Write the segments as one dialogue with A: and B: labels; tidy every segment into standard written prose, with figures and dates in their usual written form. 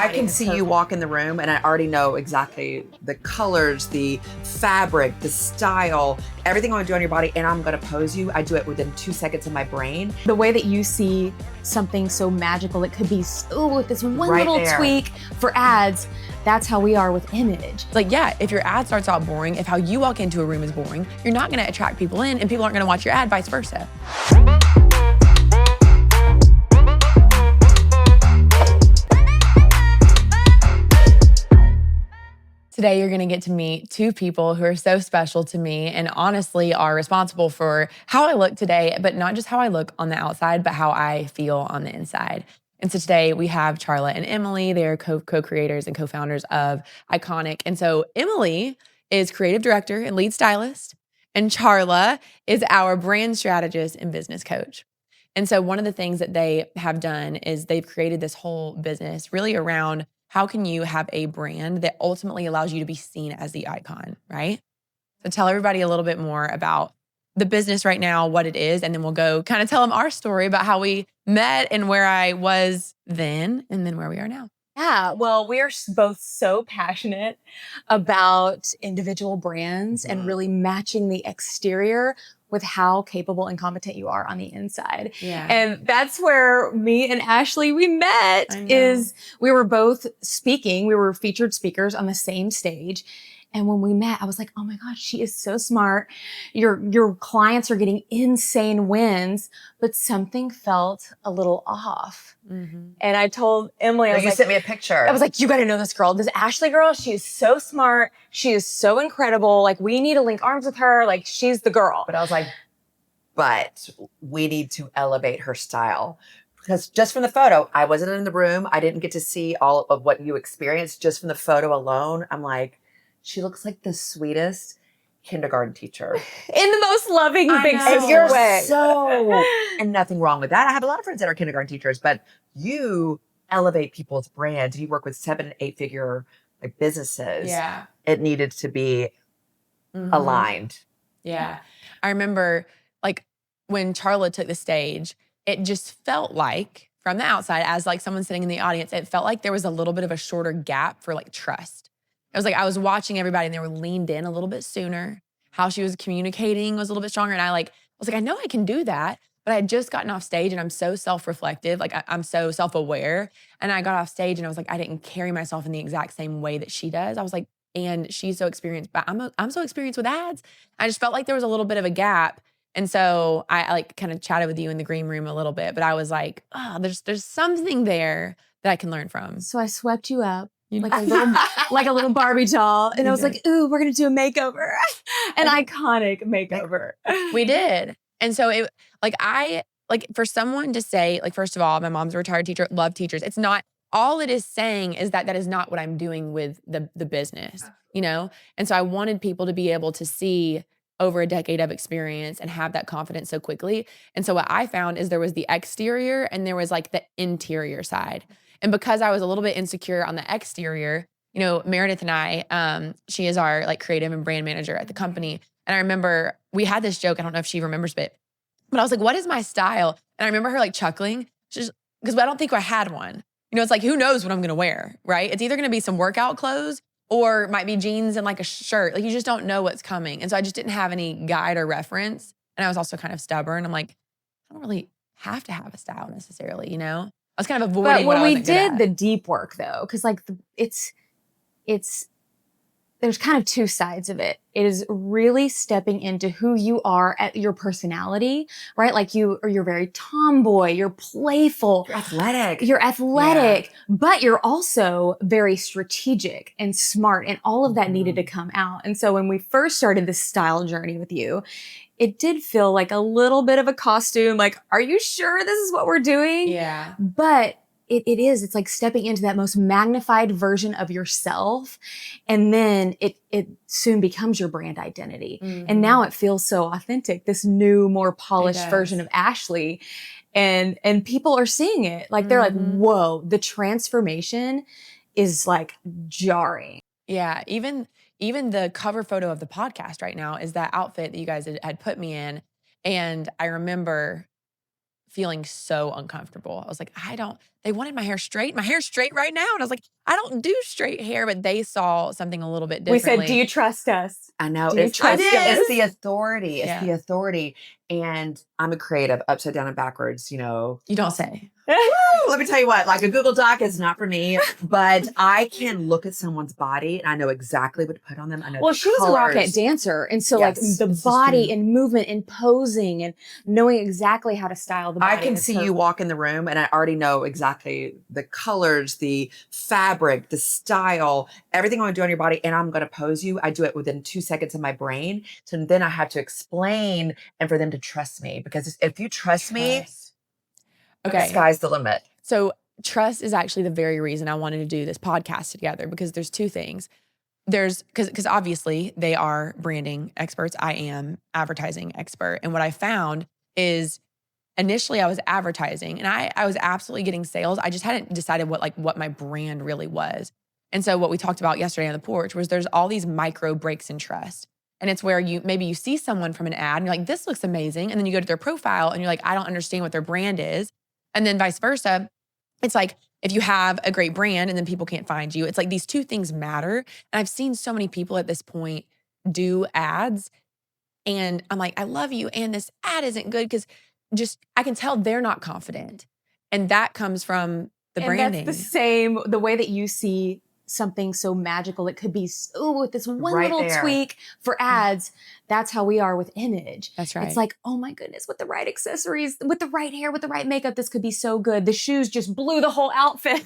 A: I can see you walk in the room and I already know exactly the colors, the fabric, the style, everything I want to do on your body, and I'm going to pose you. I do it within 2 seconds in my brain.
B: The way that you see something so magical, it could be with this one
A: Right
B: little
A: there.
B: tweak for ads. That's how we are with image.
C: It's like, yeah, if your ad starts out boring, if how you walk into a room is boring, you're not gonna attract people in and people aren't gonna watch your ad, vice versa. Today, you're gonna get to meet two people who are so special to me and honestly are responsible for how I look today, but not just how I look on the outside, but how I feel on the inside. And so today we have Charla and Emily. They're co-creators and co-founders of Iconic. And so Emily is creative director and lead stylist, and Charla is our brand strategist and business coach. And so one of the things that they have done is they've created this whole business really around how can you have a brand that ultimately allows you to be seen as the icon, right? So tell everybody a little bit more about the business right now, what it is, and then we'll go kind of tell them our story about how we met and where I was then and then where we are now.
B: Yeah, well, we're both so passionate about individual brands and really matching the exterior with how capable and competent you are on the inside.
C: Yeah.
B: And that's where me and Ashley, we met, is we were both speaking. We were featured speakers on the same stage. And when we met, I was like, oh my gosh, she is so smart. Your clients are getting insane wins, but something felt a little off. And I told Emily, I was
A: You
B: like,
A: sent me a picture.
B: I was like, you got to know this girl. This Ashley girl, she is so smart. She is so incredible. Like, we need to link arms with her. Like, she's the girl.
A: But I was like, but we need to elevate her style. Because just from the photo, I wasn't in the room. I didn't get to see all of what you experienced. Just from the photo alone, I'm like, she looks like the sweetest kindergarten teacher.
B: In the most loving, big
A: And
B: sister
A: you're
B: way.
A: and nothing wrong with that. I have a lot of friends that are kindergarten teachers, but you elevate people's brands. You work with 7- and 8-figure like businesses.
C: Yeah.
A: It needed to be aligned.
C: Yeah. I remember like when Charla took the stage, it just felt like from the outside, as like someone sitting in the audience, it felt like there was a little bit of a shorter gap for like trust. It was like I was watching everybody and they were leaned in a little bit sooner. How she was communicating was a little bit stronger. And I was like, I know I can do that, but I had just gotten off stage and I'm so self-reflective. Like I'm so self-aware. And I got off stage and I was like, I didn't carry myself in the exact same way that she does. I was like, and she's so experienced, but I'm so experienced with ads. I just felt like there was a little bit of a gap. And so I like kind of chatted with you in the green room a little bit, but I was like, oh, there's something there that I can learn from.
B: So I swept you up. Like a little Barbie doll. And I was like, ooh, we're going to do a makeover. An iconic makeover.
C: We did. And so it for someone to say, like, first of all, my mom's a retired teacher, love teachers. It's not, all it is saying is that is not what I'm doing with the business, you know? And so I wanted people to be able to see over a decade of experience and have that confidence so quickly. And so what I found is there was the exterior and there was like the interior side. And because I was a little bit insecure on the exterior, you know, Meredith and I, she is our like creative and brand manager at the company. And I remember we had this joke, I don't know if she remembers it, but I was like, what is my style? And I remember her like chuckling, because I don't think I had one. You know, it's like, who knows what I'm gonna wear, right? It's either gonna be some workout clothes or it might be jeans and like a shirt. Like you just don't know what's coming. And so I just didn't have any guide or reference. And I was also kind of stubborn. I'm like, I don't really have to have a style necessarily, you know? I was kind of avoiding what I wasn't good at.
B: But when we did the deep work though, because like it's there's kind of two sides of it. It is really stepping into who you are at your personality, right? Like you're very tomboy, you're playful. You're athletic, but you're also very strategic and smart, and all of that needed to come out. And so when we first started this style journey with you, it did feel like a little bit of a costume. Like, are you sure this is what we're doing?
C: Yeah.
B: But it's like stepping into that most magnified version of yourself. And then it soon becomes your brand identity. And now it feels so authentic, this new, more polished version of Ashley. And people are seeing it. Like they're like, whoa, the transformation is like jarring.
C: Yeah. Even the cover photo of the podcast right now is that outfit that you guys had put me in. And I remember feeling so uncomfortable. I was like, they wanted my hair straight. My hair's straight right now. And I was like, I don't do straight hair, but they saw something a little bit
B: We
C: differently.
B: said, do you trust us?
A: I know.
B: Do you trust us?
A: It's the authority. It's
C: Yeah.
A: the authority. And I'm a creative, upside down and backwards,
C: You don't say.
A: Let me tell you what, like a Google Doc is not for me, but I can look at someone's body and I know exactly what to put on them. I know.
B: Well,
A: the
B: she was a
A: colors.
B: rocket dancer. And so
A: Yes,
B: like the
A: this is
B: body
A: true.
B: and movement and posing and knowing exactly how to style the body.
A: I can see you walk in the room and I already know exactly the colors, the fabric, the style, everything I want to do on your body. And I'm going to pose you. I do it within 2 seconds of my brain. So then I have to explain and for them to trust me. Because if you trust me,
C: Okay.
A: the sky's the limit.
C: So trust is actually the very reason I wanted to do this podcast together, because there's two things. Because obviously they are branding experts. I am advertising expert. And what I found is initially I was advertising and I was absolutely getting sales. I just hadn't decided what my brand really was. And so what we talked about yesterday on the porch was there's all these micro breaks in trust. And it's where maybe you see someone from an ad and you're like, this looks amazing. And then you go to their profile and you're like, I don't understand what their brand is. And then vice versa. It's like, if you have a great brand and then people can't find you, it's like these two things matter. And I've seen so many people at this point do ads and I'm like, I love you. And this ad isn't good because I can tell they're not confident. And that comes from the branding.
B: That's the same, the way that you see something so magical. It could be with this one
A: Right
B: little
A: there.
B: tweak for ads. That's how we are with image.
C: That's right.
B: It's like, oh my goodness, with the right accessories, with the right hair, with the right makeup, this could be so good. The shoes just blew the whole outfit,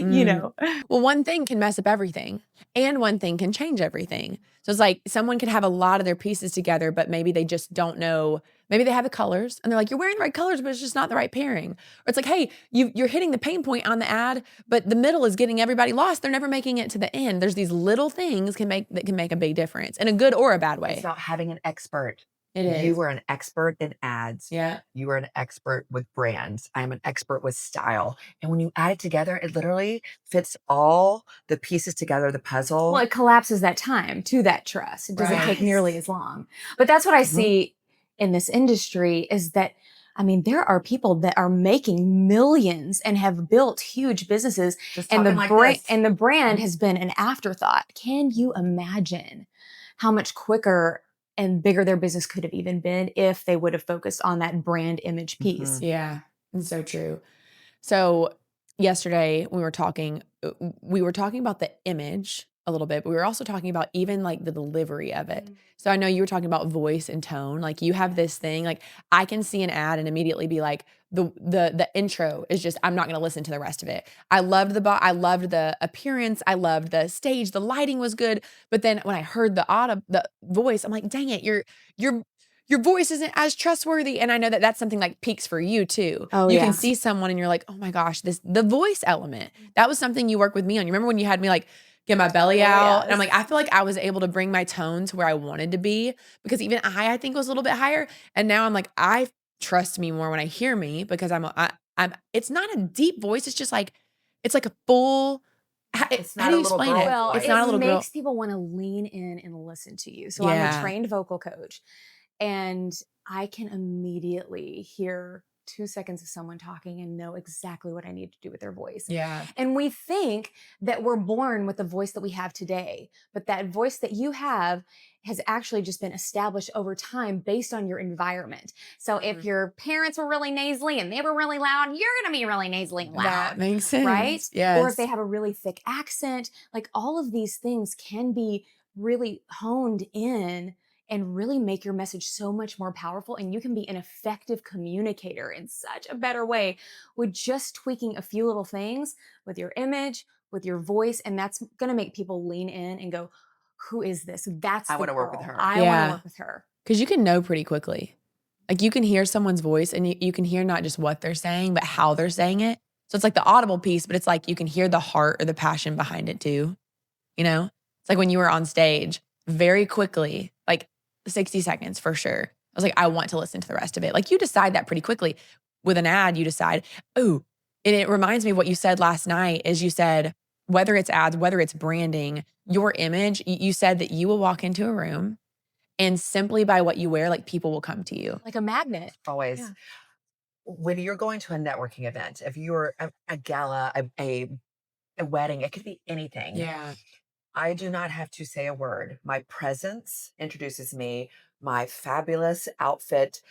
C: Well, one thing can mess up everything and one thing can change everything. So it's like someone could have a lot of their pieces together, but maybe they just don't know. Maybe they have the colors and they're like, you're wearing the right colors, but it's just not the right pairing. Or it's like, hey, you're hitting the pain point on the ad, but the middle is getting everybody lost. They're never making it to the end. There's these little things that can make a big difference in a good or a bad way.
A: It's about having an expert.
C: It is.
A: You were an expert in ads.
C: Yeah.
A: You were an expert with brands. I am an expert with style. And when you add it together, it literally fits all the pieces together, the puzzle.
B: Well, it collapses that time to that trust. It doesn't take
A: Right.
B: nearly as long. But that's what I see in this industry is that, I mean, there are people that are making millions and have built huge businesses
A: Just
B: and
A: talking like this.
B: the brand has been an afterthought. Can you imagine how much quicker and bigger their business could have even been if they would have focused on that brand image piece?
C: Yeah, it's so true. So yesterday we were talking about the image a little bit, but we were also talking about even like the delivery of it. So I know you were talking about voice and tone. Like you have this thing, like I can see an ad and immediately be like, the intro is just, I'm not going to listen to the rest of it. I loved the appearance. I loved the stage. The lighting was good. But then when I heard the voice, I'm like, dang it, your voice isn't as trustworthy. And I know that that's something like peaks for you too.
B: Oh,
C: you
B: yeah.
C: can see someone and you're like, oh my gosh, the voice element. That was something you worked with me on. You remember when you had me like get my belly out?
B: Yes.
C: And I'm like, I feel like I was able to bring my tone to where I wanted to be because even I think was a little bit higher. And now I'm like, I trust me more when I hear me because I'm it's not a deep voice. It's just like, it's like a full,
A: It's
C: how
A: not
C: do
A: a
C: you
A: little
C: explain
A: girl
C: it?
B: Well,
C: It's
B: it
C: not a little girl.
B: makes people want to lean in and listen to you. So I'm
C: Yeah.
B: a trained vocal coach and I can immediately hear 2 seconds of someone talking and know exactly what I need to do with their voice.
C: Yeah.
B: And we think that we're born with the voice that we have today, but that voice that you have has actually just been established over time based on your environment. So if your parents were really nasally and they were really loud, you're going to be really nasally and loud.
C: That makes sense.
B: Right?
C: Yes.
B: Or if they have a really thick accent, like all of these things can be really honed in and really make your message so much more powerful. And you can be an effective communicator in such a better way with just tweaking a few little things with your image, with your voice. And that's going to make people lean in and go, who is this?
A: I want to work with her.
B: I want to work with her.
C: Because you can know pretty quickly. Like you can hear someone's voice and you can hear not just what they're saying, but how they're saying it. So it's like the audible piece, but it's like you can hear the heart or the passion behind it too. You know? It's like when you were on stage very quickly, like 60 seconds for sure. I was like, I want to listen to the rest of it. Like you decide that pretty quickly. With an ad, you decide, oh, and it reminds me of what you said last night is you said, whether it's ads, whether it's branding, your image, you said that you will walk into a room and simply by what you wear, like people will come to you.
B: Like a magnet.
A: Always.
B: Yeah.
A: when you're going to a networking event, if you're a gala, a wedding, it could be anything.
C: Yeah.
A: I do not have to say a word. My presence introduces me, my fabulous outfit.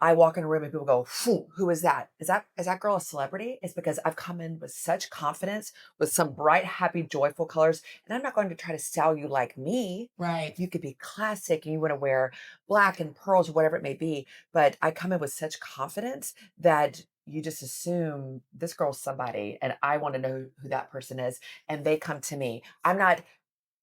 A: I walk in a room and people go, "Phew, who is that? Is that girl a celebrity?" It's because I've come in with such confidence, with some bright, happy, joyful colors. And I'm not going to try to style you like me.
C: Right.
A: You could be classic and you want to wear black and pearls or whatever it may be. But I come in with such confidence that you just assume this girl's somebody and I want to know who that person is. And they come to me. I'm not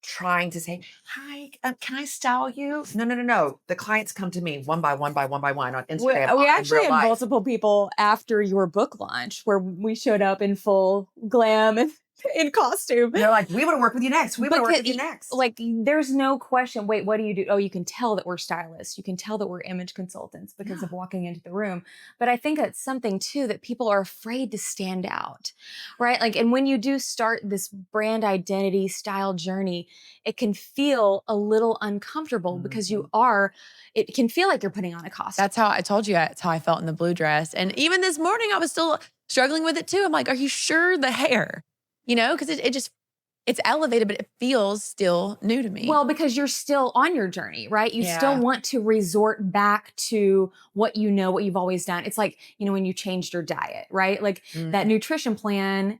A: trying to say, "Hi, can I style you?" No, no, no, no. The clients come to me one by one by one by one on Instagram,
B: We
A: in
B: actually
A: real
B: had
A: life.
B: multiple people after your book launch where we showed up in full glam and in costume.
A: And they're like, "We want to work with you next. We want to work with you next."
B: Like, there's no question. Wait, what do you do? Oh, you can tell that we're stylists. You can tell that we're image consultants because of walking into the room. But I think that's something too that people are afraid to stand out, right? Like, and when you do start this brand identity style journey, it can feel a little uncomfortable because it can feel like you're putting on a costume.
C: That's how I told you that's how I felt in the blue dress. And even this morning, I was still struggling with it too. I'm like, are you sure the hair? Because it's elevated, but it feels still new to me.
B: Well, because you're still on your journey, right? You still
C: Yeah.
B: want to resort back to what what you've always done. It's like, when you changed your diet, right? Like that nutrition plan,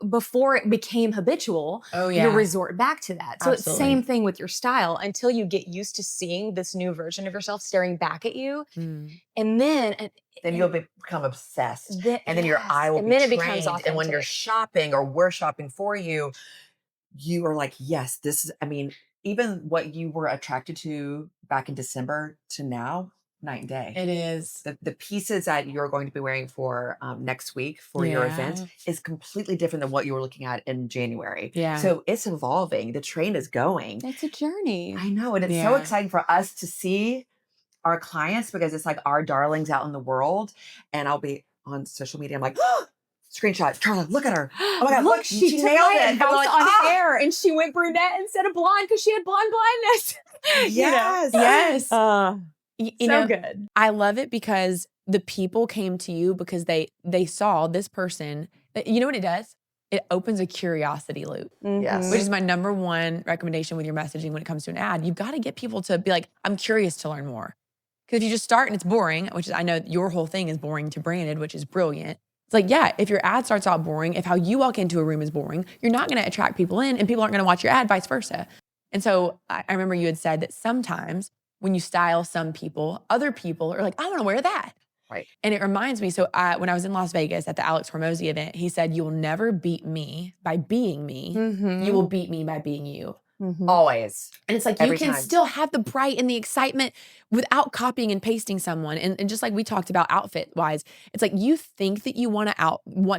B: before it became habitual,
C: Oh,
B: you
C: yeah.
B: resort back to that. So it's the
C: Absolutely.
B: same thing with your style until you get used to seeing this new version of yourself staring back at you. And then
A: you'll become obsessed. And then your eye will
B: and
A: be
B: then it
A: trained.
B: becomes
A: And when you're
B: authentic.
A: shopping or we're shopping for you, you are like, yes, this is, even what you were attracted to back in December to now, night and day.
C: It is.
A: The pieces that you're going to be wearing for next week for your event is completely different than what you were looking at in January.
C: Yeah.
A: So it's evolving. The train is going.
B: It's a journey.
A: I know. And it's so exciting for us to see our clients because it's like our darlings out in the world. And I'll be on social media. I'm like, screenshot, Charla, look at her. Oh my God, look, she
B: took
A: nailed
B: my
A: it.
B: advice
A: Like,
B: on air and she went brunette instead of blonde because she had blonde blindness.
A: yes.
C: Yes.
B: So good.
C: I love it because the people came to you because they saw this person. You know what it does? It opens a curiosity loop.
A: Yes.
C: Which is my number one recommendation with your messaging when it comes to an ad. You've got to get people to be like, I'm curious to learn more. Because if you just start and it's boring, which is, I know your whole thing is boring to branded, which is brilliant. It's like, yeah, if your ad starts out boring, if how you walk into a room is boring, you're not going to attract people in and people aren't going to watch your ad, vice versa. And so I remember you had said that sometimes when you style some people, other people are like, I want to wear that.
A: Right.
C: And it reminds me, so when I was in Las Vegas at the Alex Hormozy event, he said, you will never beat me by being me. You will beat me by being you.
A: Always.
C: And it's like,
A: Every
C: you can
A: time.
C: still have the bright and the excitement without copying and pasting someone. And just like we talked about outfit wise, it's like you think that you want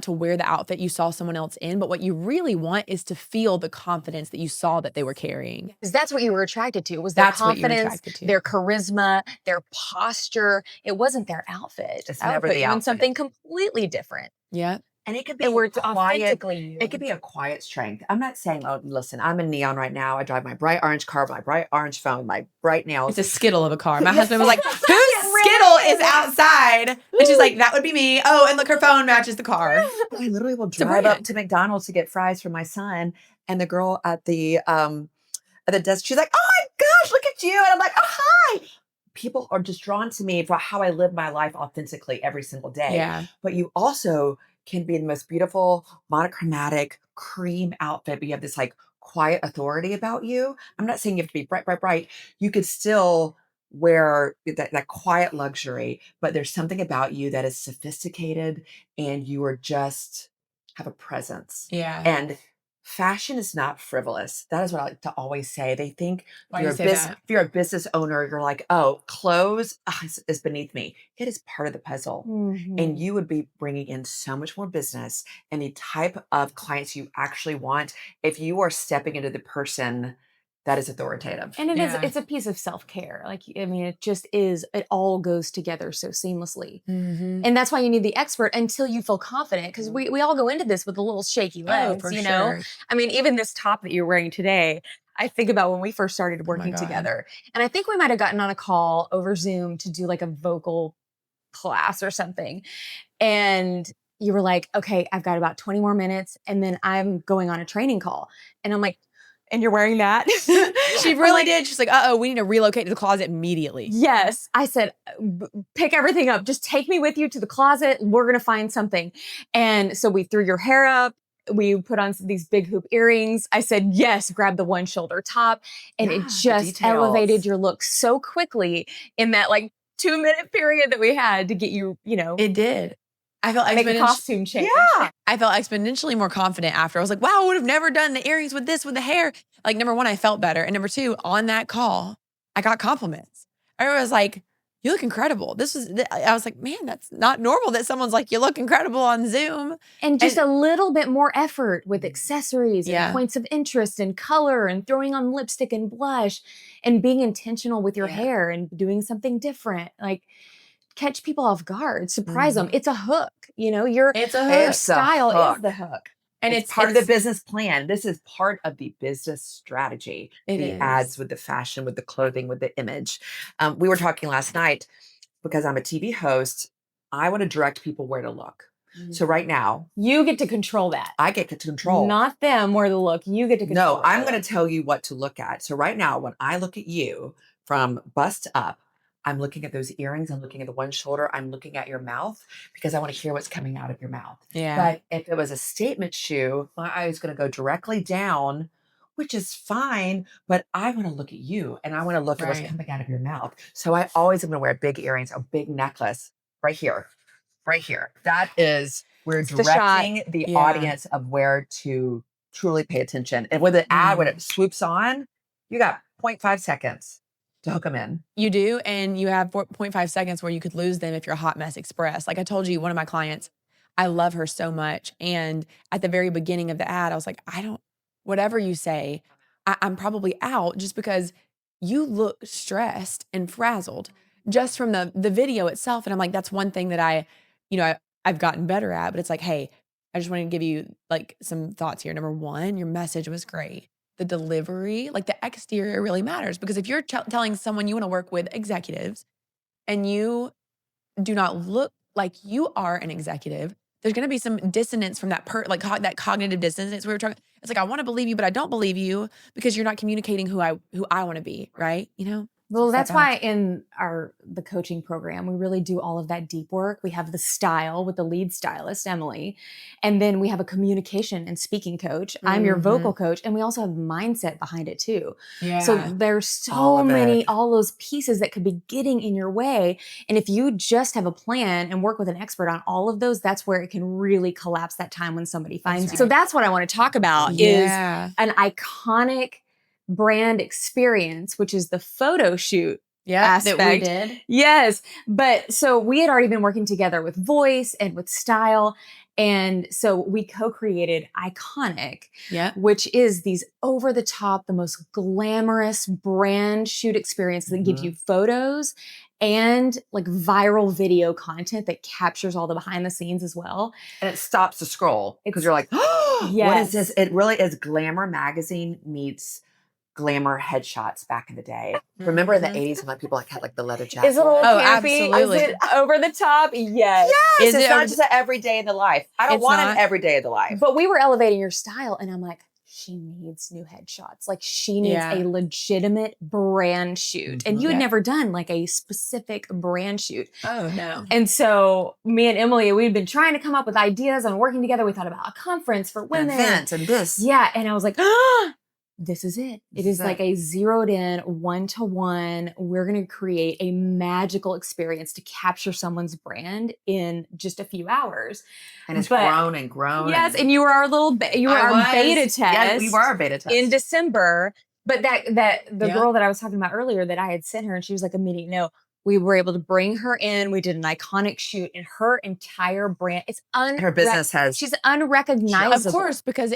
C: to wear the outfit you saw someone else in, but what you really want is to feel the confidence that you saw that they were carrying.
B: Because that's what you were attracted to, was their
C: That's what you were
B: confidence,
C: attracted to.
B: their charisma, their posture. It wasn't their outfit.
A: It's
B: That would
A: never
B: put
A: the
B: you in
A: outfit.
B: something completely different.
C: Yeah.
A: And it could be
B: And where it's
A: quiet.
B: authentically you.
A: It could be a quiet strength. I'm not saying, oh, listen, I'm in neon right now. I drive my bright orange car, my bright orange phone, my bright nails.
C: It's a Skittle of a car. My husband was like, whose Skittle is outside? And she's like, that would be me. Oh, and look, her phone matches the car.
A: I literally will drive up to McDonald's to get fries for my son. And the girl at the desk, she's like, oh my gosh, look at you. And I'm like, oh, hi. People are just drawn to me for how I live my life authentically every single day.
C: Yeah.
A: But you also can be the most beautiful, monochromatic cream outfit, but you have this like quiet authority about you. I'm not saying you have to be bright, bright, bright. You could still wear that quiet luxury, but there's something about you that is sophisticated and you are just have a presence.
C: Yeah.
A: And fashion is not frivolous. That is what I like to always say. They think
C: Why do you say that?
A: if you're a business owner, you're like, oh, clothes is beneath me. It is part of the puzzle. And you would be bringing in so much more business and the type of clients you actually want if you are stepping into the person that is authoritative.
B: And it's a piece of self-care. Like, I mean, it just is, it all goes together so seamlessly. And that's why you need the expert until you feel confident. Because we all go into this with a little shaky legs,
C: for
B: you
C: sure.
B: know? I mean, even this top that you're wearing today, I think about when we first started working
C: God.
B: together. And I think we might have gotten on a call over Zoom to do like a vocal class or something. And you were like, okay, I've got about 20 more minutes and then I'm going on a training call. And I'm like, and you're wearing that?
C: She really did. She's like, uh-oh, we need to relocate to the closet immediately.
B: Yes. I said, pick everything up. Just take me with you to the closet. We're going to find something. And so we threw your hair up. We put on these big hoop earrings. I said, yes, grab the one shoulder top. And it just elevated your look so quickly in that like 2-minute period that we had to get you,
C: It did. I felt
B: make a costume change.
C: Yeah. I felt exponentially more confident after. I was like, wow, I would have never done the earrings with this, with the hair. Like, number one, I felt better. And number two, on that call, I got compliments. Everyone was like, you look incredible. I was like, man, that's not normal that someone's like, you look incredible on Zoom.
B: And just a little bit more effort with accessories and points of interest and color and throwing on lipstick and blush and being intentional with your hair and doing something different. Like, catch people off guard, surprise them. It's a hook, your style is the hook.
A: And it's part of the business plan. This is part of the business strategy. The ads with the fashion, with the clothing, with the image. We were talking last night because I'm a TV host. I want to direct people where to look. So right now,
B: you get to control that.
A: I get to control.
B: Not them where to look. You get to control.
A: No, I'm going to tell you what to look at. So right now, when I look at you from bust up, I'm looking at those earrings. I'm looking at the one shoulder. I'm looking at your mouth because I want to hear what's coming out of your mouth.
C: Yeah.
A: But if it was a statement shoe, my eye is going to go directly down, which is fine. But I want to look at you and I want to look at what's coming out of your mouth. So I always am going to wear big earrings, a big necklace right here, right here. That is, we're directing the audience of where to truly pay attention. And with an ad, when it swoops on, you got 0.5 seconds to hook them in.
C: You do, and you have 4.5 seconds where you could lose them if you're a hot mess express. Like I told you, one of my clients, I love her so much. And at the very beginning of the ad, I was like, whatever you say, I'm probably out just because you look stressed and frazzled just from the video itself. And I'm like, that's one thing that I've gotten better at, but it's like, hey, I just wanted to give you like some thoughts here. Number one, your message was great. The delivery, like the exterior really matters because if you're telling someone you want to work with executives and you do not look like you are an executive, there's going to be some dissonance from that that cognitive dissonance. We were talking. It's like, I want to believe you, but I don't believe you because you're not communicating who I want to be. Right.
B: Well, that's why in the coaching program, we really do all of that deep work. We have the style with the lead stylist, Emily, and then we have a communication and speaking coach. I'm your vocal coach, and we also have mindset behind it too. Yeah. So there's so many, all those pieces that could be getting in your way. And if you just have a plan and work with an expert on all of those, that's where it can really collapse that time when somebody finds you. So that's what I want to talk about is an iconic brand experience, which is the photo shoot aspect.
C: That we did.
B: Yes. But so we had already been working together with voice and with style. And so we co-created Iconic, which is these over the top, the most glamorous brand shoot experience that gives you photos and like viral video content that captures all the behind the scenes as well.
A: And it stops the scroll because you're like, oh, what is this? It really is Glamour magazine meets glamour headshots back in the day. Remember in the 80s when like people had like the leather jacket?
B: Is it a little campy?
C: Absolutely.
B: Is it over the top? Yes.
A: Yes, it's not just an everyday in the life. I don't want an everyday of the life.
B: But we were elevating your style and I'm like, she needs new headshots. Like she needs a legitimate brand shoot. And you had never done like a specific brand shoot.
C: Oh, no.
B: And so me and Emily, we'd been trying to come up with ideas and working together. We thought about a conference for women.
A: Events and this.
B: Yeah. And I was like, this is it. It is like a zeroed in, one-to-one. We're going to create a magical experience to capture someone's brand in just a few hours.
A: And it's grown and grown.
B: Yes. And you were our little, our beta test.
A: Yeah, we were our beta test.
B: In December. But the girl that I was talking about earlier that I had sent her and she was like immediate no. We were able to bring her in. We did an iconic shoot and her entire brand.
A: Her business she's
B: unrecognizable.
C: Of course, because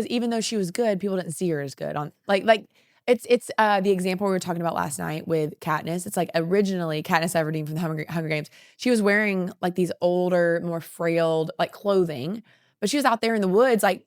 C: even though she was good, people didn't see her as good on like it's the example we were talking about last night with Katniss. It's like originally Katniss Everdeen from the Hunger Games. She was wearing like these older, more frailed like clothing, but she was out there in the woods, like,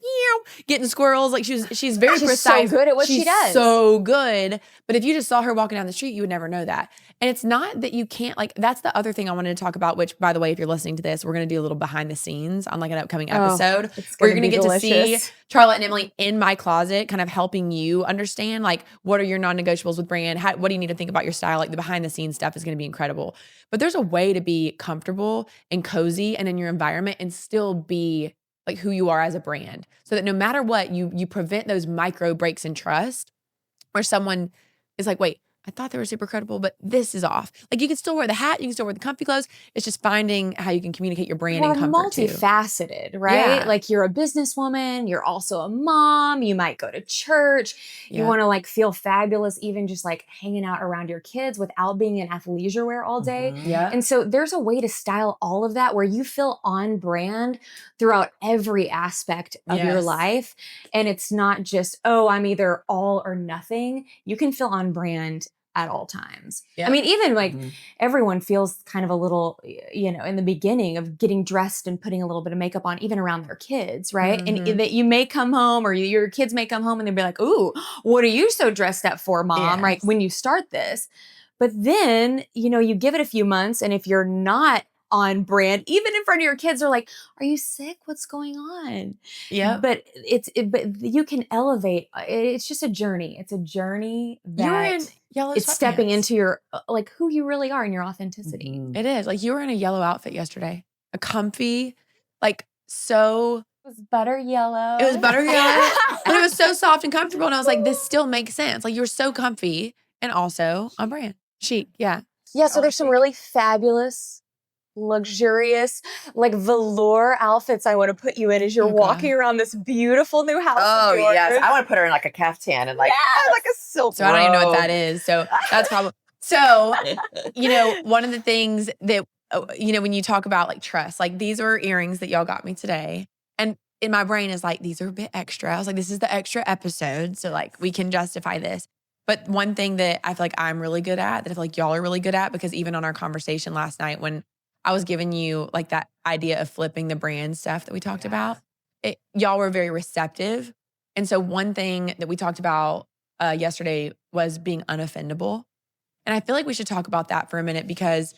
C: getting squirrels. Like she's very
B: She's
C: precise.
B: so good at what she
C: She's
B: does.
C: so good. But if you just saw her walking down the street, you would never know that. And it's not that you can't, like, that's the other thing I wanted to talk about, which, by the way, if you're listening to this, we're going to do a little behind the scenes on like an upcoming episode. Where you're going to get to see Charla and Emily in my closet, kind of helping you understand, like, what are your non-negotiables with brand? What do you need to think about your style? Like the behind the scenes stuff is going to be incredible. But there's a way to be comfortable and cozy and in your environment and still be like who you are as a brand, so that no matter what, you prevent those micro breaks in trust where someone is like, wait, I thought they were super credible, but this is off. Like you can still wear the hat, you can still wear the comfy clothes. It's just finding how you can communicate your brand and comfort too.
B: Multifaceted, right?
C: Yeah.
B: Like you're a businesswoman, you're also a mom, you might go to church, you want to like feel fabulous, even just like hanging out around your kids without being in athleisure wear all day.
C: Yeah.
B: And so there's a way to style all of that where you feel on brand throughout every aspect of your life. And it's not just, oh, I'm either all or nothing. You can feel on brand at all times. I mean, even like everyone feels kind of a little, in the beginning of getting dressed and putting a little bit of makeup on, even around their kids, right? And that you may come home or your kids may come home and they'll be like, ooh, what are you so dressed up for, mom? Right? When you start this. But then, you give it a few months, and if you're not on brand, even in front of your kids, are like, are you sick? What's going on?
C: Yeah.
B: But but you can elevate. It's just a journey. It's a journey that
C: you're in yellow
B: it's stepping into your, like who you really are and your authenticity.
C: It is. Like you were in a yellow outfit yesterday, a comfy, like so.
B: It was butter yellow.
C: It was butter yellow, but it was so soft and comfortable. And I was like, this still makes sense. Like you're so comfy and also on brand. Chic. Yeah.
B: Yeah. So there's some really fabulous, luxurious, like velour outfits I want to put you in as you're walking around this beautiful new house.
A: Oh, yes. I want to put her in like a caftan and like a silk
C: So I don't even know what that is. So that's probably, so, one of the things that, when you talk about like trust, like these are earrings that y'all got me today. And in my brain is like, these are a bit extra. I was like, this is the extra episode. So like we can justify this. But one thing that I feel like I'm really good at, that I feel like y'all are really good at, because even on our conversation last night when I was giving you like that idea of flipping the brand stuff that we talked about, y'all were very receptive. And so one thing that we talked about yesterday was being unoffendable. And I feel like we should talk about that for a minute, because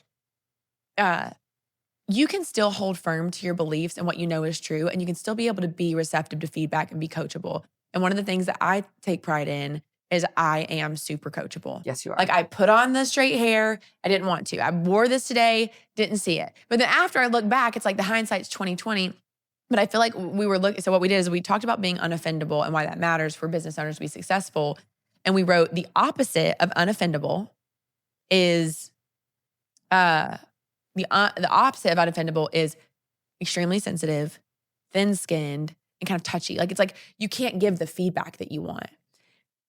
C: you can still hold firm to your beliefs and what you know is true, and you can still be able to be receptive to feedback and be coachable. And one of the things that I take pride in is I am super coachable.
A: Yes, you are.
C: Like I put on the straight hair. I didn't want to. I wore this today, didn't see it. But then after I look back, it's like the hindsight's 20/20. But I feel like we were looking, so what we did is we talked about being unoffendable and why that matters for business owners to be successful. And we wrote the opposite of unoffendable is, the opposite of unoffendable is extremely sensitive, thin-skinned, and kind of touchy. Like it's like you can't give the feedback that you want.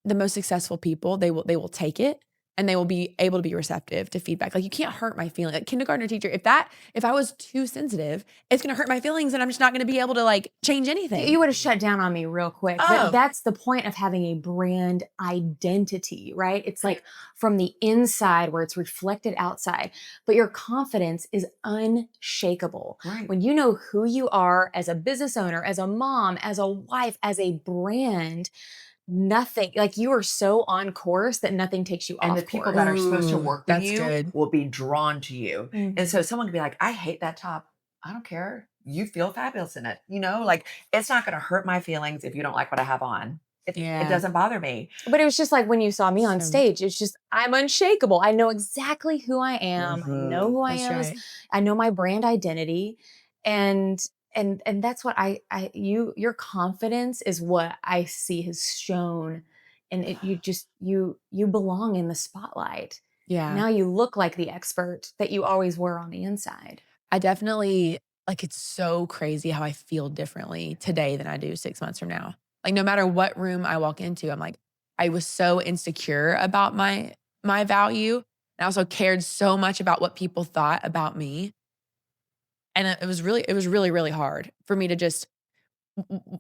C: The most successful people, they will take it and they will be able to be receptive to feedback. Like you can't hurt my feelings. Like kindergartner teacher, if I was too sensitive, it's going to hurt my feelings and I'm just not going to be able to like change anything.
B: You would have shut down on me real quick. That's the point of having a brand identity, right? It's like from the inside where it's reflected outside, but your confidence is unshakable.
A: Right.
B: When you know who you are as a business owner, as a mom, as a wife, as a brand, nothing, like you are so on course that nothing takes you off
A: And the
B: course.
A: people that are supposed to work with
C: that's
A: you
C: good.
A: will be drawn to you. And so someone could be like, I hate that top. I don't care. You feel fabulous in it. Like it's not going to hurt my feelings if you don't like what I have on. It doesn't bother me.
B: But it was just like when you saw me on stage, it's just, I'm unshakable. I know exactly who I am. I know who I am.
C: Right.
B: I know my brand identity. And that's what your confidence is what I see has shown. And you belong in the spotlight.
C: Yeah.
B: Now you look like the expert that you always were on the inside.
C: I definitely, like it's so crazy how I feel differently today than I do 6 months from now. Like no matter what room I walk into, I'm like, I was so insecure about my value. And I also cared so much about what people thought about me. And it was really, really hard for me to just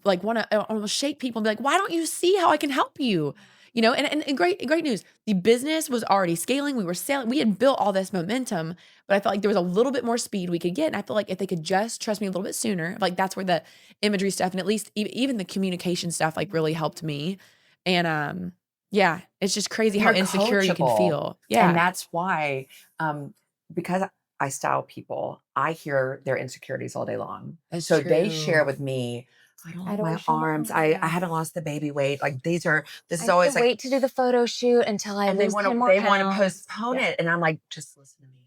C: like want to almost shake people and be like, why don't you see how I can help you? and great news. The business was already scaling. We were selling. We had built all this momentum, but I felt like there was a little bit more speed we could get. And I feel like if they could just trust me a little bit sooner, like that's where the imagery stuff and at least even the communication stuff like really helped me. And yeah, it's just crazy how
A: You're
C: insecure you can
A: coachable.
C: feel.
A: And
C: Yeah.
A: that's why, because I style people, I hear their insecurities all day long.
C: That's
A: So they
C: true.
A: share with me, I don't like
B: don't
A: my
B: wish your
A: arms.
B: mom,
A: I
B: yeah.
A: haven't lost the baby weight. Like this is
B: I
A: always
B: have to
A: like,
B: wait to do the photo shoot until I
A: and they
B: lose
A: want
B: 10
A: to
B: more
A: they want to
B: pounds.
A: postpone
B: Yeah.
A: it. And I'm like, just listen to me.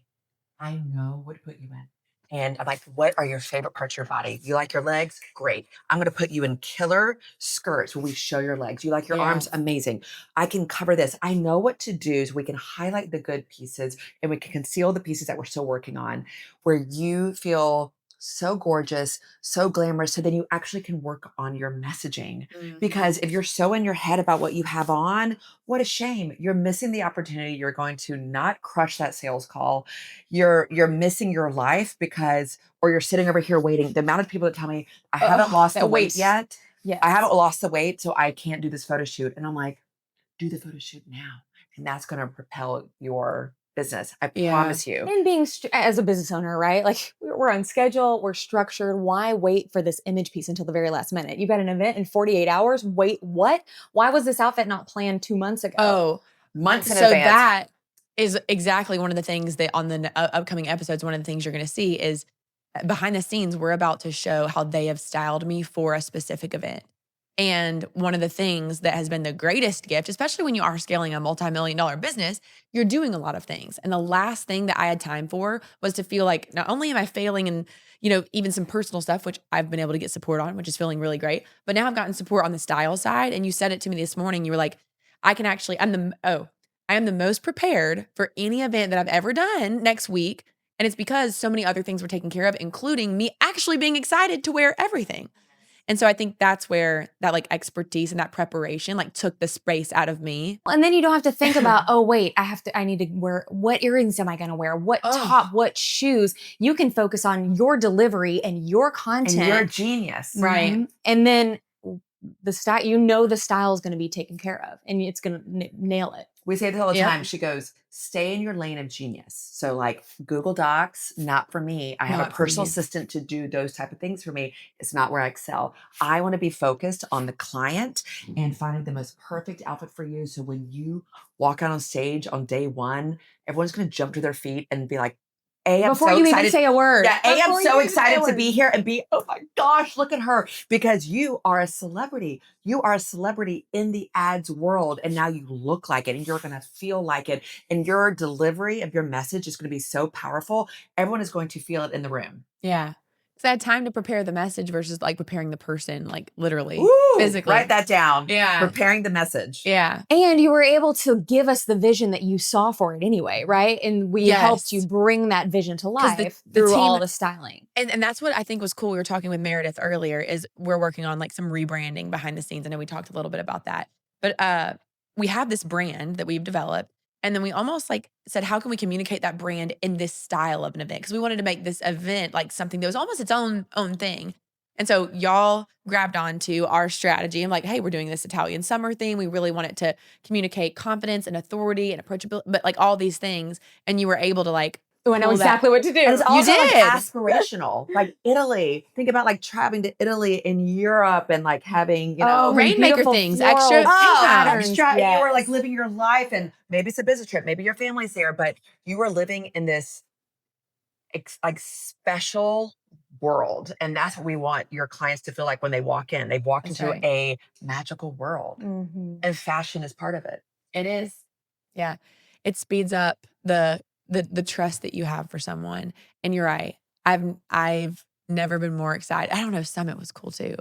A: I know what to put you in. And I'm like, what are your favorite parts of your body? You like your legs? Great. I'm going to put you in killer skirts where we show your legs. You like your arms? Amazing. I can cover this. I know what to do so we can highlight the good pieces and we can conceal the pieces that we're still working on, where you feel so gorgeous, so glamorous. So then you actually can work on your messaging. Because if you're so in your head about what you have on, what a shame. You're missing the opportunity. You're going to not crush that sales call. You're missing your life or you're sitting over here waiting. The amount of people that tell me, I haven't lost the weight yet.
B: Yes.
A: I haven't lost the weight, so I can't do this photo shoot. And I'm like, do the photo shoot now. And that's going to propel your business. I promise you.
B: And being as a business owner, right? Like we're on schedule, we're structured. Why wait for this image piece until the very last minute? You've got an event in 48 hours. Wait, what? Why was this outfit not planned 2 months ago?
C: Oh,
A: months in
C: so
A: advance.
C: that is exactly one of the things that on the upcoming episodes, one of the things you're going to see is behind the scenes, we're about to show how they have styled me for a specific event. And one of the things that has been the greatest gift, especially when you are scaling a multi-million-dollar business, you're doing a lot of things. And the last thing that I had time for was to feel like not only am I failing in, even some personal stuff, which I've been able to get support on, which is feeling really great. But now I've gotten support on the style side. And you said it to me this morning. You were like, I am the most prepared for any event that I've ever done next week. And it's because so many other things were taken care of, including me actually being excited to wear everything. And so I think that's where that like expertise and that preparation like took the space out of me.
B: And then you don't have to think about, oh, wait, I need to wear, what earrings am I going to wear? What top, what shoes? You can focus on your delivery and your content.
A: And you're a genius.
C: Right.
B: Mm-hmm. And then the style, the style is going to be taken care of and it's going to nail it.
A: We say this all the time. She goes, stay in your lane of genius. So like Google Docs, not for me. I have a personal assistant to do those type of things for me. It's not where I excel. I want to be focused on the client and finding the most perfect outfit for you. So when you walk out on stage on day one, everyone's going to jump to their feet and be like,
B: before
A: so
B: you
A: excited.
B: even say a word.
A: Yeah, I'm so excited to be here and be, oh my gosh, look at her. Because you are a celebrity. You are a celebrity in the ads world. And now you look like it and you're going to feel like it. And your delivery of your message is going to be so powerful. Everyone is going to feel it in the room.
C: Yeah. Because I had time to prepare the message versus like preparing the person, like literally, physically.
A: Write that down.
C: Yeah.
A: Preparing the message.
C: Yeah.
B: And you were able to give us the vision that you saw for it anyway, right? And we helped you bring that vision to life through all the styling.
C: And that's what I think was cool. We were talking with Meredith earlier is we're working on like some rebranding behind the scenes. I know we talked a little bit about that. But we have this brand that we've developed. And then we almost like said, how can we communicate that brand in this style of an event? Because we wanted to make this event like something that was almost its own thing. And so y'all grabbed onto our strategy and like, hey, we're doing this Italian summer theme. We really want it to communicate confidence and authority and approachability, but like all these things. And you were able to like,
B: I know exactly what to do.
A: And it's also like aspirational. Like Italy. Think about like traveling to Italy in Europe and like having,
C: rainmaker things, extra
A: patterns. You were like living your life and maybe it's a business trip, maybe your family's there, but you were living in this like special world. And that's what we want your clients to feel like when they walk in. They've walked into a magical world. Mm-hmm. And fashion is part of it.
C: It is. Yeah. It speeds up the trust that you have for someone. And you're right. I've never been more excited. I don't know, Summit was cool too.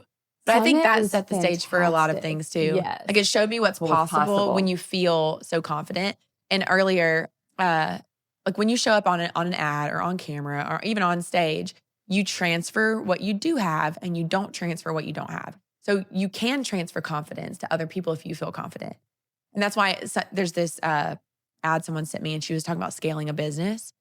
C: But I think that set the stage for a lot of things too.
B: Yes.
C: Like it showed me what's possible when you feel so confident. And earlier, like when you show up on an ad or on camera or even on stage, you transfer what you do have and you don't transfer what you don't have. So you can transfer confidence to other people if you feel confident. And that's why there's this ad someone sent me and she was talking about scaling a business.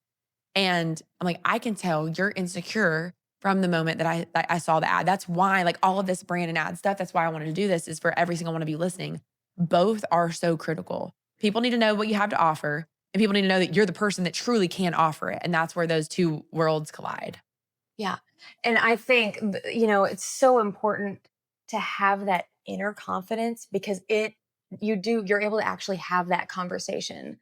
C: And I'm like, I can tell you're insecure from the moment that I saw the ad. That's why like all of this brand and ad stuff, that's why I wanted to do this is for every single one of you listening. both are so critical. People need to know what you have to offer, and people need to know that you're the person that truly can offer it. And that's where those two worlds collide.
B: Yeah. And I think, it's so important to have that inner confidence because you're able to actually have that conversation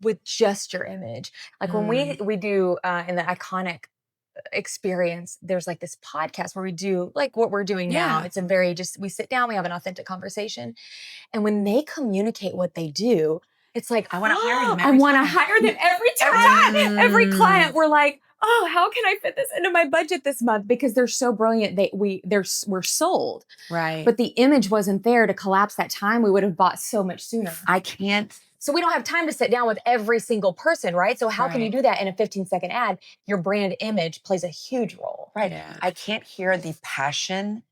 B: with just your image. Like when we do in the iconic experience, there's like this podcast where we do like what we're doing now. It's a very we sit down, we have an authentic conversation. And when they communicate what they do, it's like,
A: I want to hire them.
B: I want to hire them every time. Every client, we're like, oh, how can I fit this into my budget this month? Because they're so brilliant. We're sold.
C: Right.
B: But the image wasn't there to collapse that time. We would have bought so much sooner.
A: I can't.
B: So we don't have time to sit down with every single person, right? So how can you do that in a 15-second ad? Your brand image plays a huge role.
A: Right. Yeah. I can't hear the passion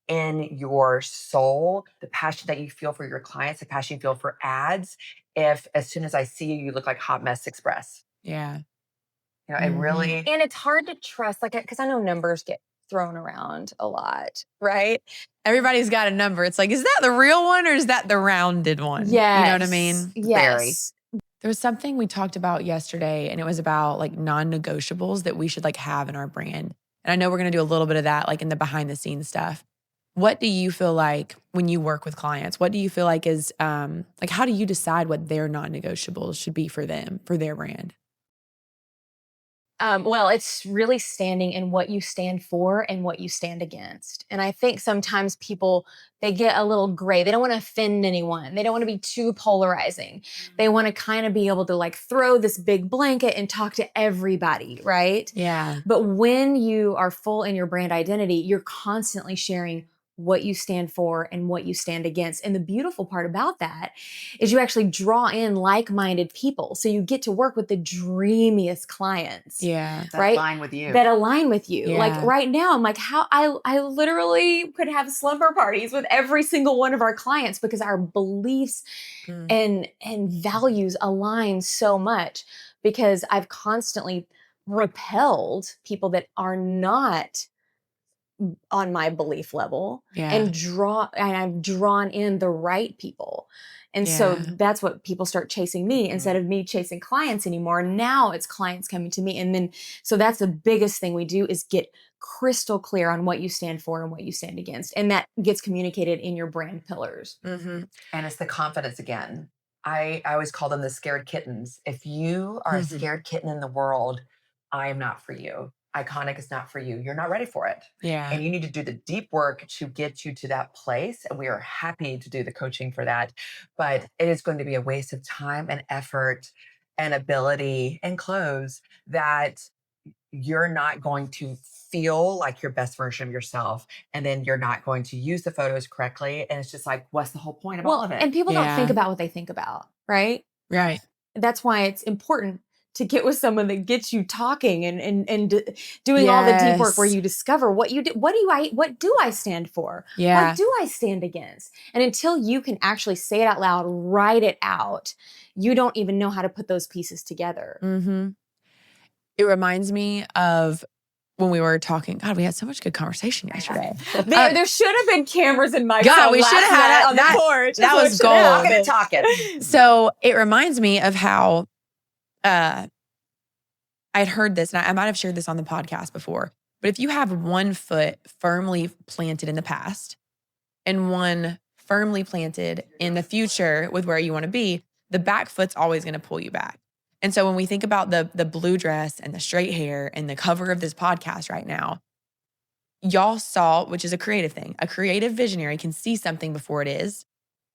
A: in your soul, the passion that you feel for your clients, the passion you feel for ads, if as soon as I see you, you look like Hot Mess Express.
C: Yeah.
A: You know, it really...
B: And it's hard to trust, like, because I know numbers get thrown around a lot, right?
C: Everybody's got a number. It's like, is that the real one or is that the rounded one?
B: Yes.
C: You know what I mean?
B: Yes.
C: There was something we talked about yesterday, and it was about like non-negotiables that we should like have in our brand. And I know we're going to do a little bit of that like in the behind the scenes stuff. What do you feel like when you work with clients? What do you feel like is like, how do you decide what their non-negotiables should be for them, for their brand?
B: Well, it's really standing in what you stand for and what you stand against. And I think sometimes people, they get a little gray. They don't want to offend anyone. They don't want to be too polarizing. They want to kind of be able to like throw this big blanket and talk to everybody, right?
C: Yeah.
B: But when you are full in your brand identity, you're constantly sharing what you stand for and what you stand against. And the beautiful part about that is you actually draw in like-minded people. So you get to work with the dreamiest clients.
C: Yeah.
A: That
B: right?
A: align with you.
B: That align with you.
C: Yeah.
B: Like right now, I'm like, how I literally could have slumber parties with every single one of our clients because our beliefs and values align so much because I've constantly repelled people that are not on my belief level and I've drawn in the right people. And so that's what people start chasing me instead of me chasing clients anymore. Now it's clients coming to me. And then, so that's the biggest thing we do is get crystal clear on what you stand for and what you stand against. And that gets communicated in your brand pillars.
A: And it's the confidence again. I always call them the scared kittens. If you are a scared kitten in the world, I am not for you. Iconic is not for you. You're not ready for it.
C: Yeah.
A: And you need to do the deep work to get you to that place. And we are happy to do the coaching for that. But it is going to be a waste of time and effort and ability and clothes that you're not going to feel like your best version of yourself. And then you're not going to use the photos correctly. And it's just like, what's the whole point of all of it?
B: And people don't think about what they think about, right?
C: Right.
B: That's why it's important to get with someone that gets you talking and doing all the deep work where you discover what you do. What do I stand for?
C: Yeah.
B: What do I stand against? And until you can actually say it out loud, write it out, you don't even know how to put those pieces together.
C: It reminds me of when we were talking. God, we had so much good conversation yesterday.
B: There should have been cammers and mics.
C: God, we should have had it
B: on the porch.
C: That was gold.
A: Talking.
C: So it reminds me of how I'd heard this, and I might have shared this on the podcast before, but if you have one foot firmly planted in the past and one firmly planted in the future with where you want to be, the back foot's always going to pull you back. And so when we think about the blue dress and the straight hair and the cover of this podcast right now, y'all saw, which is a creative thing, a creative visionary can see something before it is.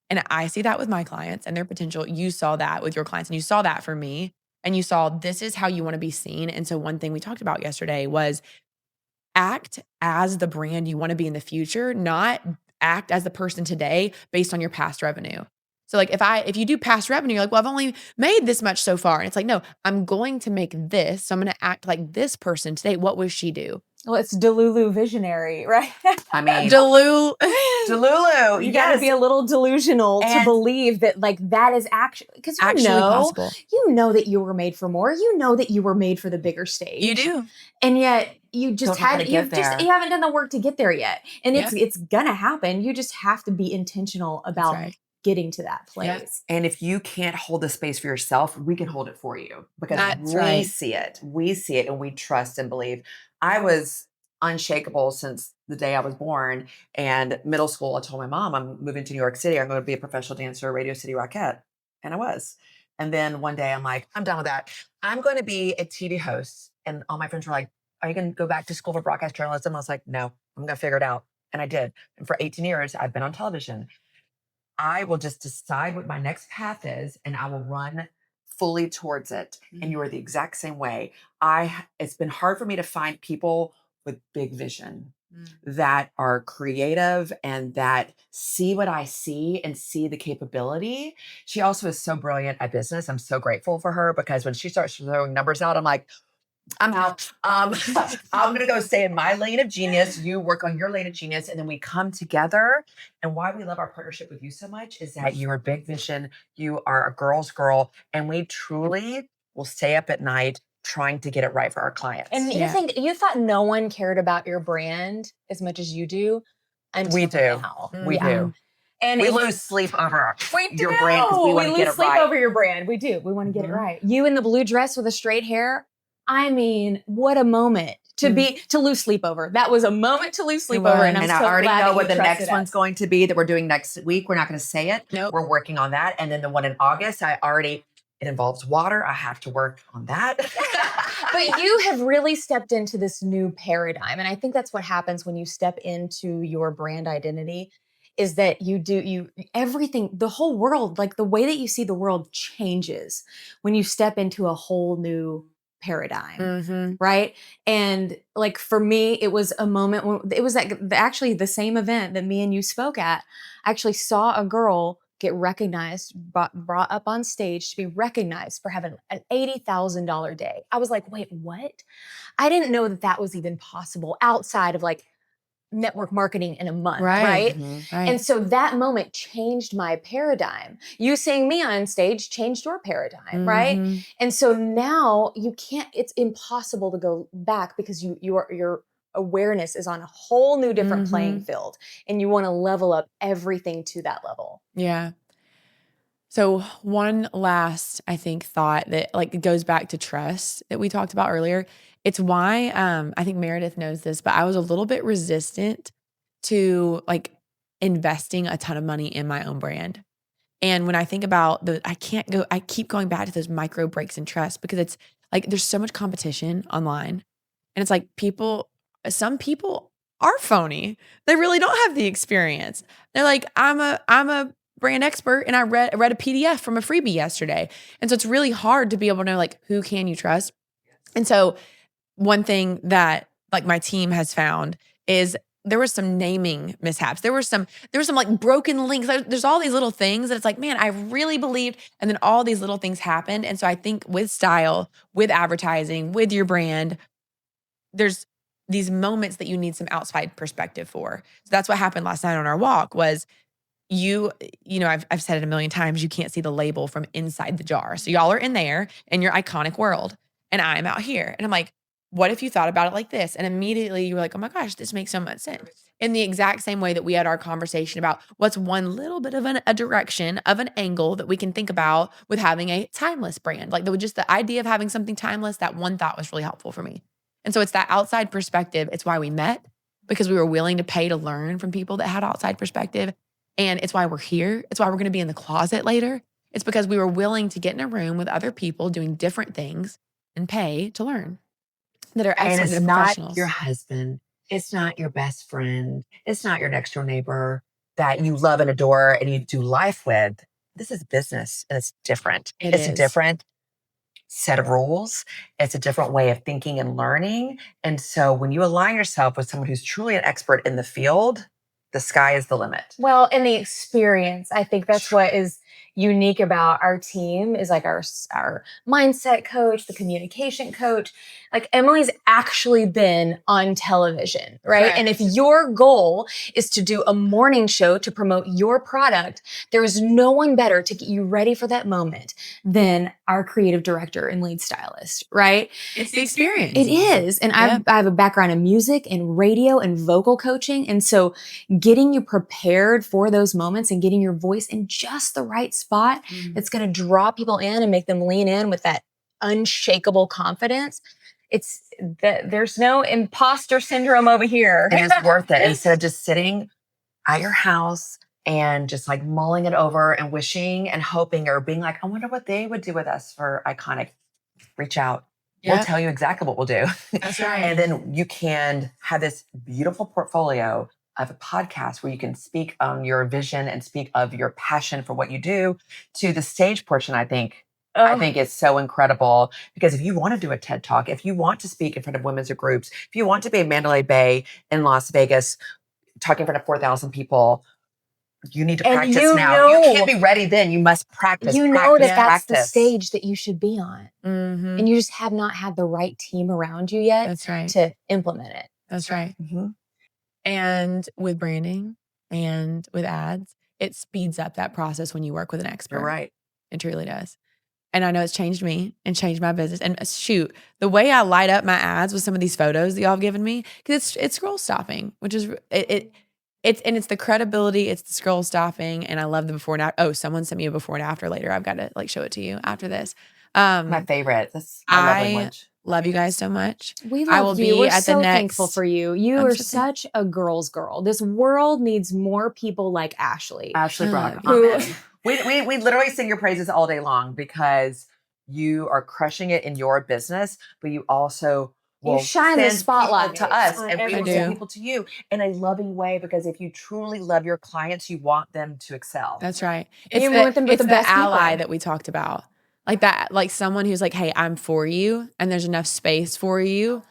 C: And I see that with my clients and their potential. You saw that with your clients and you saw that for me. And you saw this is how you want to be seen. And so one thing we talked about yesterday was act as the brand you want to be in the future, not act as the person today based on your past revenue. So like if you do past revenue, you're like, well, I've only made this much so far. And it's like, no, I'm going to make this. So I'm going to act like this person today. What will she do?
B: Well, it's Delulu visionary, right?
A: I mean,
C: Delulu.
B: You got to be a little delusional to believe that like that is actually, because
C: possible.
B: You know that you were made for more. You know that you were made for the bigger stage.
C: You do.
B: And yet you just
A: Don't know how to
B: had,
A: get there.
B: you haven't done the work to get there yet. And
C: Yeah.
B: it's gonna happen. You just have to be intentional about
C: right.
B: getting to that
C: Yeah.
B: place.
A: And if you can't hold the space for yourself, we can hold it for you because
C: That's
A: we
C: right.
A: see it. We see it and we trust and believe. I was unshakable since the day I was born. And middle school, I told my mom, I'm moving to New York City. I'm going to be a professional dancer, Radio City Rockette. And I was. And then one day I'm like, I'm done with that. I'm going to be a TV host. And all my friends were like, are you going to go back to school for broadcast journalism? I was like, no, I'm going to figure it out. And I did. And for 18 years, I've been on television. I will just decide what my next path is and I will run fully towards it. And you are the exact same way. It's been hard for me to find people with big vision that are creative and that see what I see and see the capability. She also is so brilliant at business. I'm so grateful for her because when she starts throwing numbers out, I'm like, I'm out. I'm going to go stay in my lane of genius. You work on your lane of genius. And then we come together. And why we love our partnership with you so much is that you are big vision. You are a girl's girl. And we truly will stay up at night trying to get it right for our clients.
B: And you thought no one cared about your brand as much as you do until
A: we do.
B: now.
A: We do.
B: And
A: we lose sleep over your
B: do.
A: brand because we want to get
B: lose
A: it
B: sleep
A: right.
B: over your brand. We do. We want to get it right. You in the blue dress with the straight hair. I mean, what a moment to lose sleep over. That was a moment to lose sleep over. And
A: I already know what the next one's going to be that we're doing next week. We're not going to say it.
C: Nope.
A: We're working on that. And then the one in August, it involves water. I have to work on that.
B: But you have really stepped into this new paradigm. And I think that's what happens when you step into your brand identity is that everything, the whole world, like the way that you see the world changes when you step into a whole new paradigm, right? And like for me, it was a moment when it was actually the same event that me and you spoke at. I actually saw a girl get recognized, brought up on stage to be recognized for having an $80,000 day. I was like, wait, what? I didn't know that was even possible outside of like network marketing in a month, right? And so that moment changed my paradigm. You seeing me on stage changed your paradigm, right? And so now it's impossible to go back because your awareness is on a whole new different playing field and you want to level up everything to that level.
C: Yeah. So one last, I think, thought that like goes back to trust that we talked about earlier. It's why I think Meredith knows this, but I was a little bit resistant to like investing a ton of money in my own brand. And when I think about I keep going back to those micro breaks in trust because it's like there's so much competition online. And it's like some people are phony. They really don't have the experience. They're like, I'm a brand expert and I read a PDF from a freebie yesterday. And so it's really hard to be able to know like who can you trust. And so one thing that like my team has found is there was some naming mishaps. There were some like broken links. There's all these little things that it's like, man, I really believed. And then all these little things happened. And so I think with style, with advertising, with your brand, there's these moments that you need some outside perspective for. So that's what happened last night on our walk was you know, I've said it a million times, you can't see the label from inside the jar. So y'all are in there in your iconic world and I'm out here. And I'm like, what if you thought about it like this? And immediately you were like, oh my gosh, this makes so much sense. In the exact same way that we had our conversation about what's one little bit of a direction of an angle that we can think about with having a timeless brand. Like just the idea of having something timeless, that one thought was really helpful for me. And so it's that outside perspective. It's why we met because we were willing to pay to learn from people that had outside perspective. And it's why we're here. It's why we're going to be in the closet later. It's because we were willing to get in a room with other people doing different things and pay to learn that are excellent.
A: And it's not your husband. It's not your best friend. It's not your next door neighbor that you love and adore and you do life with. This is business and it's different. It's a different set of rules. It's a different way of thinking and learning. And so when you align yourself with someone who's truly an expert in the field, the sky is the limit.
B: Well, and the experience, I think that's what is unique about our team is like our mindset coach, the communication coach. Like Emily's actually been on television, right?
C: Correct.
B: And if your goal is to do a morning show to promote your product, there is no one better to get you ready for that moment than our creative director and lead stylist, right?
C: It's the experience.
B: It is. And I have a background in music and radio and vocal coaching. And so getting you prepared for those moments and getting your voice in just the right spot that's going to draw people in and make them lean in with that unshakable confidence. It's that there's no imposter syndrome over here.
A: And it's worth it instead of just sitting at your house and just like mulling it over and wishing and hoping or being like, I wonder what they would do with us for Iconic. Reach out. We'll tell you exactly what we'll do.
C: That's right.
A: And then you can have this beautiful portfolio of a podcast where you can speak on your vision and speak of your passion for what you do to the stage portion. I think it's so incredible because if you want to do a TED Talk, if you want to speak in front of women's groups, if you want to be in Mandalay Bay in Las Vegas, talking in front of 4,000 people, you need to practice now. You can't be ready then. You must practice.
B: You know that's the stage that you should be on.
C: Mm-hmm.
B: And you just have not had the right team around you yet to implement it.
C: That's right. Mm-hmm. And with branding and with ads, it speeds up that process when you work with an expert.
A: You're right.
C: It truly does. And I know it's changed me and changed my business. And shoot, the way I light up my ads with some of these photos that y'all have given me, because it's scroll stopping, which is it's the credibility, it's the scroll stopping, and I love the before and after. Oh, someone sent me a before and after later. I've got to like show it to you after this.
A: My favorite. That's
C: I love you guys so much.
B: We love you. We're so thankful for you. You are such a girl's girl. This world needs more people like Ashley.
A: Ashley Brock. We literally sing your praises all day long because you are crushing it in your business, but you also
B: you shine the spotlight
A: to us and we will send people to you in a loving way because if you truly love your clients, you want them to excel.
C: That's right.
B: It's the best
C: ally that we talked about. Like that, like someone who's like, hey, I'm for you and there's enough space for you.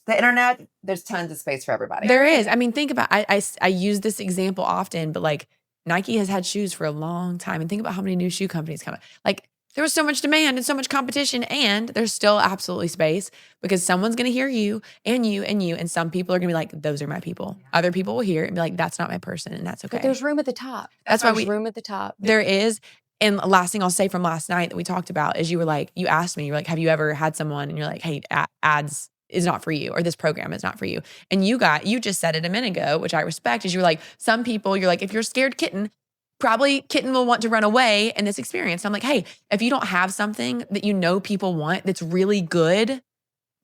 A: The internet, there's tons of space for everybody.
C: There is. I mean, think about I use this example often, but like Nike has had shoes for a long time. And think about how many new shoe companies come out. Like there was so much demand and so much competition and there's still absolutely space because someone's going to hear you and you and you. And some people are going to be like, those are my people. Other people will hear it and be like, that's not my person. And that's okay.
B: But there's room at the top.
C: That's why
B: there's room at the top.
C: There is. And the last thing I'll say from last night that we talked about is you asked me, you're like, have you ever had someone and you're like, hey, ads is not for you or this program is not for you. And you just said it a minute ago, which I respect, is you were like, some people, you're like, if you're a scared kitten, probably kitten will want to run away in this experience. And I'm like, hey, if you don't have something that you know people want that's really good,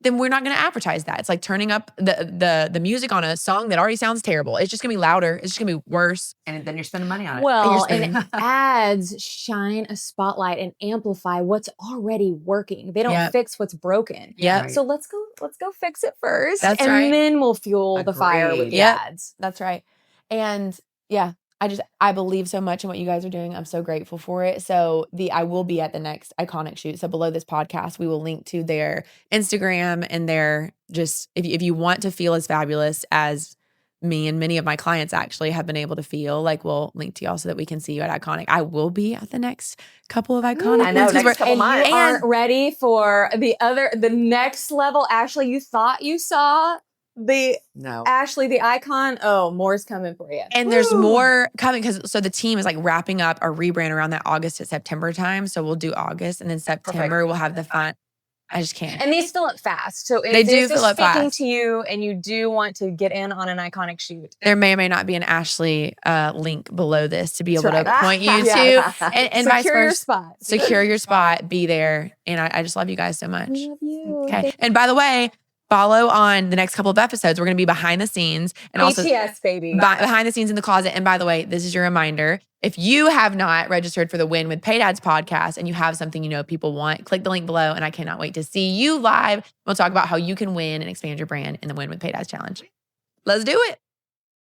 C: then we're not going to advertise that. It's like turning up the music on a song that already sounds terrible. It's just going to be louder. It's just going to be worse.
A: And then you're spending money on it.
B: Well, and ads shine a spotlight and amplify what's already working. They don't fix what's broken.
C: Yeah.
B: Right. So let's go fix it first.
C: That's
B: and
C: right.
B: then we'll fuel the fire with the ads.
C: That's right. And yeah, I believe so much in what you guys are doing. I'm so grateful for it. So I will be at the next Iconic shoot. So below this podcast, we will link to their Instagram and their just, if you want to feel as fabulous as me and many of my clients actually have been able to feel, like we'll link to y'all so that we can see you at Iconic. I will be at the next couple of Iconic.
A: I know, next couple months.
B: You aren't ready for the next level. Ashley, you thought you saw Ashley, the icon. Oh, more's coming for you.
C: And there's more coming so the team is like wrapping up our rebrand around that August to September time. So we'll do August and then September we'll have the fun. I just can't.
B: And these fill up fast. So if
C: they do
B: this
C: fill
B: is
C: up fast.
B: Speaking to you and you do want to get in on an Iconic shoot,
C: there may or may not be an Ashley link below this to be able to point you to. And vice versa.
B: Your spot.
C: Secure your spot. Be there. And I just love you guys so much.
B: We love you.
C: Okay. And by the way, follow on the next couple of episodes. We're going to be behind the scenes and also
B: baby.
C: Behind the scenes in the closet. And by the way, this is your reminder. If you have not registered for the Win with Paid Ads podcast and you have something you know people want, click the link below. And I cannot wait to see you live. We'll talk about how you can win and expand your brand in the Win with Paid Ads challenge. Let's do it.